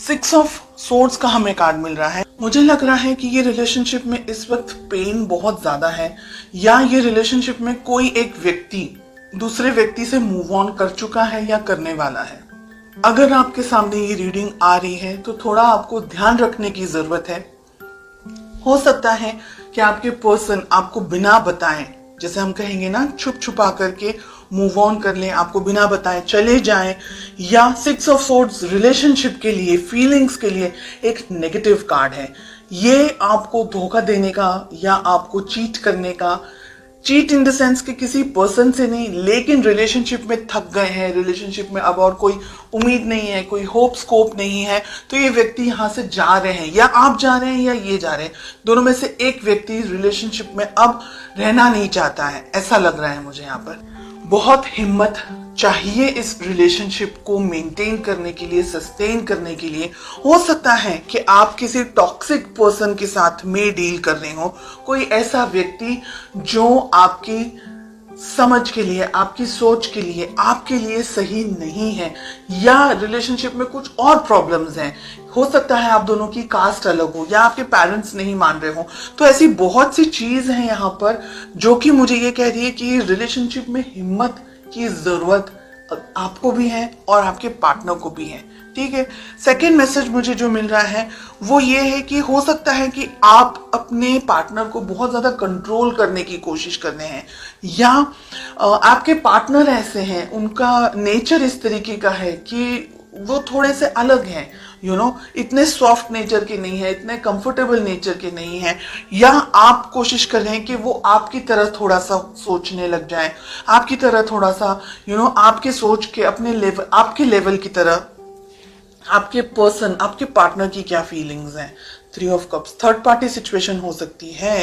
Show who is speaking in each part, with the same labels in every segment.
Speaker 1: Six of swords का हमें card मिल रहा है। मुझे लग रहा है कि ये रिलेशनशिप में इस वक्त पेन बहुत ज्यादा है, या ये रिलेशनशिप में कोई एक व्यक्ति दूसरे व्यक्ति से मूव ऑन कर चुका है या करने वाला है। अगर आपके सामने ये रीडिंग आ रही है तो थोड़ा आपको ध्यान रखने की जरूरत है। हो सकता है कि आपके पर्सन आपको बिना बताए, जैसे हम कहेंगे ना, छुप छुपा करके मूव ऑन कर लें, आपको बिना बताए चले जाएं, या सिक्स ऑफ सोर्ड्स रिलेशनशिप के लिए, फीलिंग्स के लिए एक नेगेटिव कार्ड है। ये आपको धोखा देने का या आपको चीट करने का, चीट इन द सेंस कि किसी पर्सन से नहीं, लेकिन रिलेशनशिप में थक गए हैं, रिलेशनशिप में अब और कोई उम्मीद नहीं है, कोई होप स्कोप नहीं है, तो ये व्यक्ति यहाँ से जा रहे हैं, या आप जा रहे हैं या ये जा रहे हैं। दोनों में से एक व्यक्ति रिलेशनशिप में अब रहना नहीं चाहता है, ऐसा लग रहा है मुझे यहाँ पर। बहुत हिम्मत चाहिए इस रिलेशनशिप को मेंटेन करने के लिए, सस्टेन करने के लिए। हो सकता है कि आप किसी टॉक्सिक पर्सन के साथ में डील कर रहे हो, कोई ऐसा व्यक्ति जो आपकी समझ के लिए, आपकी सोच के लिए, आपके लिए सही नहीं है, या रिलेशनशिप में कुछ और प्रॉब्लम्स हैं। हो सकता है आप दोनों की कास्ट अलग हो, या आपके पेरेंट्स नहीं मान रहे हो। तो ऐसी बहुत सी चीज हैं यहाँ पर जो कि मुझे ये कह रही है कि रिलेशनशिप में हिम्मत की जरूरत आपको भी है और आपके पार्टनर को भी है। ठीक है। सेकेंड मैसेज मुझे जो मिल रहा है वो ये है कि हो सकता है कि आप अपने पार्टनर को बहुत ज्यादा कंट्रोल करने की कोशिश कर रहे हैं, या आपके पार्टनर ऐसे हैं, उनका नेचर इस तरीके का है कि वो थोड़े से अलग हैं, इतने सॉफ्ट नेचर के नहीं है, इतने कंफर्टेबल नेचर के नहीं है, या आप कोशिश कर रहे हैं कि वो आपकी तरह थोड़ा सा सोचने लग जाए, आपकी तरह थोड़ा सा आपके सोच के अपने लेवल, आपके लेवल की तरह। आपके पर्सन, आपके पार्टनर की क्या फीलिंग्स हैं। 3 of cups, third party situation हो सकती है,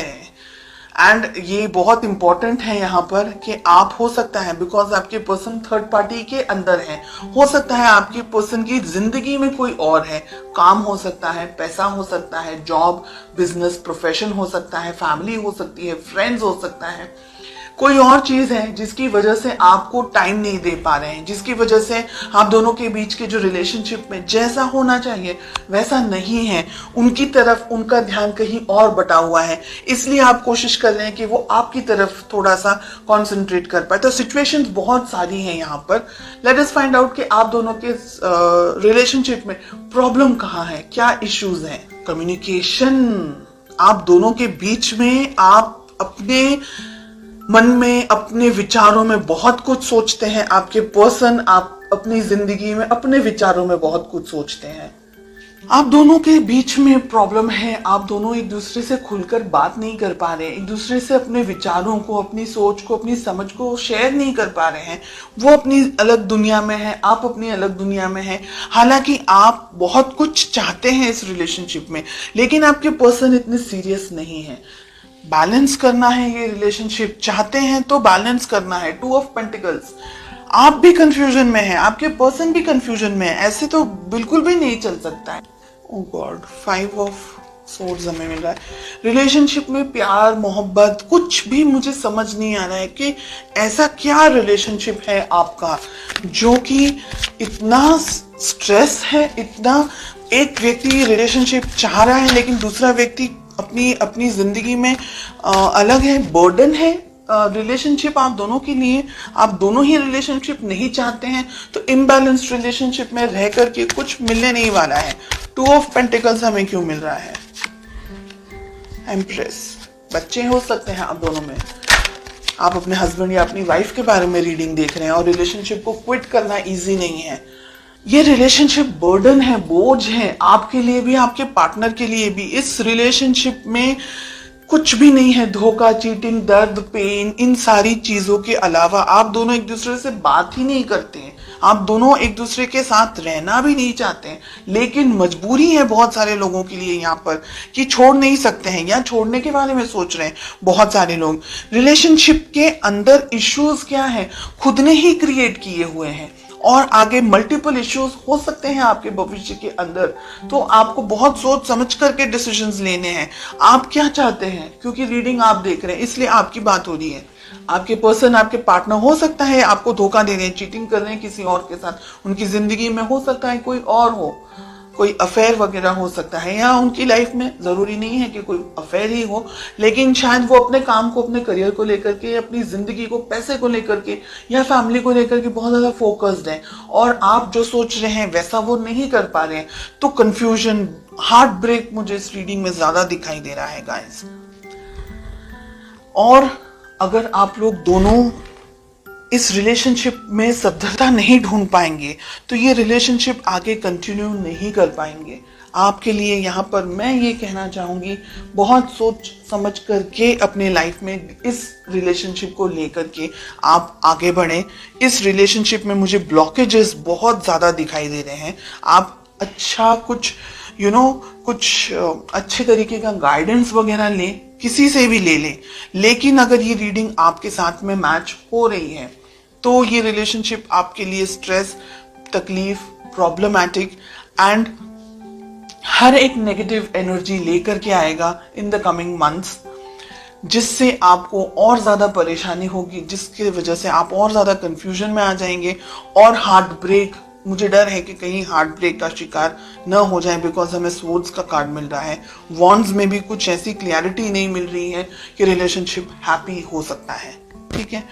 Speaker 1: एंड ये बहुत इंपॉर्टेंट है यहाँ पर कि आप, हो सकता है बिकॉज आपके पर्सन थर्ड पार्टी के अंदर है, हो सकता है आपके पर्सन की जिंदगी में कोई और है। काम हो सकता है, पैसा हो सकता है, जॉब, बिजनेस, प्रोफेशन हो सकता है, फैमिली हो सकती है, फ्रेंड्स हो सकता है, कोई और चीज है जिसकी वजह से आपको टाइम नहीं दे पा रहे हैं, जिसकी वजह से आप दोनों के बीच के जो रिलेशनशिप में जैसा होना चाहिए वैसा नहीं है। उनकी तरफ उनका ध्यान कहीं और बटा हुआ है, इसलिए आप कोशिश कर रहे हैं कि वो आपकी तरफ थोड़ा सा कॉन्सेंट्रेट कर पाए। तो सिचुएशंस बहुत सारी हैं यहाँ पर। लेट अस फाइंड आउट कि आप दोनों के रिलेशनशिप में प्रॉब्लम कहाँ है, क्या इश्यूज हैं। कम्युनिकेशन, आप दोनों के बीच में आप अपने मन में, अपने विचारों में बहुत कुछ सोचते हैं। आपके पर्सन, आप अपनी जिंदगी में अपने विचारों में बहुत कुछ सोचते हैं। आप दोनों के बीच में प्रॉब्लम है, आप दोनों एक दूसरे से खुलकर बात नहीं कर पा रहे हैं, एक दूसरे से अपने विचारों को, अपनी सोच को, अपनी समझ को शेयर नहीं कर पा रहे हैं। वो अपनी अलग दुनिया में है, आप अपनी अलग दुनिया में हैं। हालांकि आप बहुत कुछ चाहते हैं इस रिलेशनशिप में, लेकिन आपके पर्सन इतने सीरियस नहीं है। बैलेंस करना है ये रिलेशनशिप, चाहते हैं तो बैलेंस करना है। 2 ऑफ पेंटिकल्स, आप भी कंफ्यूजन में हैं, आपके पर्सन भी कंफ्यूजन में है, ऐसे तो बिल्कुल भी नहीं चल सकता है। ओह गॉड, 5 ऑफ सोर्ड्स हमें मिल रहा है। रिलेशनशिप में प्यार, मोहब्बत, कुछ भी मुझे समझ नहीं आ रहा है कि ऐसा क्या रिलेशनशिप है आपका जो कि इतना स्ट्रेस है, इतना, एक व्यक्ति रिलेशनशिप चाह रहा है लेकिन दूसरा व्यक्ति अपनी जिंदगी में अलग है, बर्डन है रिलेशनशिप आप दोनों के लिए। आप दोनों ही रिलेशनशिप नहीं चाहते हैं, तो इम्बैलेंस्ड रिलेशनशिप में रह करके कुछ मिलने नहीं वाला है। 2 ऑफ पेंटिकल्स हमें क्यों मिल रहा है। एम्प्रेस, बच्चे हो सकते हैं आप दोनों में, आप अपने हस्बैंड या अपनी वाइफ के बारे में रीडिंग देख रहे हैं, और रिलेशनशिप को क्विट करना इजी नहीं है। ये रिलेशनशिप बर्डन है, बोझ है, आपके लिए भी, आपके पार्टनर के लिए भी। इस रिलेशनशिप में कुछ भी नहीं है, धोखा, चीटिंग, दर्द, पेन, इन सारी चीजों के अलावा आप दोनों एक दूसरे से बात ही नहीं करते हैं, आप दोनों एक दूसरे के साथ रहना भी नहीं चाहते हैं, लेकिन मजबूरी है बहुत सारे लोगों के लिए यहाँ पर कि छोड़ नहीं सकते हैं, या छोड़ने के बारे में सोच रहे हैं बहुत सारे लोग। रिलेशनशिप के अंदर इश्यूज क्या है, खुद ने ही क्रिएट किए हुए हैं, और आगे मल्टीपल इश्यूज हो सकते हैं आपके भविष्य के अंदर। तो आपको बहुत सोच समझ करके डिसीजंस लेने हैं। आप क्या चाहते हैं, क्योंकि रीडिंग आप देख रहे हैं इसलिए आपकी बात हो रही है। आपके पर्सन, आपके पार्टनर हो सकता है आपको धोखा दे रहे हैं, चीटिंग कर रहे हैं किसी और के साथ, उनकी जिंदगी में हो सकता है कोई और कोई अफेयर वगैरह हो सकता है, या उनकी लाइफ में जरूरी नहीं है कि कोई अफेयर ही हो, लेकिन शायद वो अपने काम को, अपने करियर को लेकर के, अपनी जिंदगी को, पैसे को लेकर के या फैमिली को लेकर के बहुत ज्यादा फोकस्ड है, और आप जो सोच रहे हैं वैसा वो नहीं कर पा रहे हैं, तो कंफ्यूजन, हार्ट ब्रेक मुझे इस रीडिंग में ज्यादा दिखाई दे रहा है गाइस। और अगर आप लोग दोनों इस रिलेशनशिप में सद्धरता नहीं ढूंढ पाएंगे तो ये रिलेशनशिप आगे कंटिन्यू नहीं कर पाएंगे। आपके लिए यहाँ पर मैं ये कहना चाहूंगी, बहुत सोच समझ करके अपने लाइफ में इस रिलेशनशिप को लेकर के आप आगे बढ़ें। इस रिलेशनशिप में मुझे ब्लॉकेजेस बहुत ज़्यादा दिखाई दे रहे हैं। आप अच्छा कुछ कुछ अच्छे तरीके का गाइडेंस वगैरह लें, किसी से भी ले लें, लेकिन अगर ये रीडिंग आपके साथ में मैच हो रही है तो ये रिलेशनशिप आपके लिए स्ट्रेस, तकलीफ, प्रॉब्लमैटिक एंड हर एक नेगेटिव एनर्जी लेकर के आएगा इन द कमिंग मंथ्स, जिससे आपको और ज्यादा परेशानी होगी, जिसकी वजह से आप और ज्यादा कंफ्यूजन में आ जाएंगे और हार्ट ब्रेक, मुझे डर है कि कहीं हार्ट ब्रेक का शिकार न हो जाए, बिकॉज हमें स्वॉर्ड्स का कार्ड मिल रहा है। वॉन्ड्स में भी कुछ ऐसी क्लैरिटी नहीं मिल रही है कि रिलेशनशिप हैप्पी हो सकता है। ठीक है।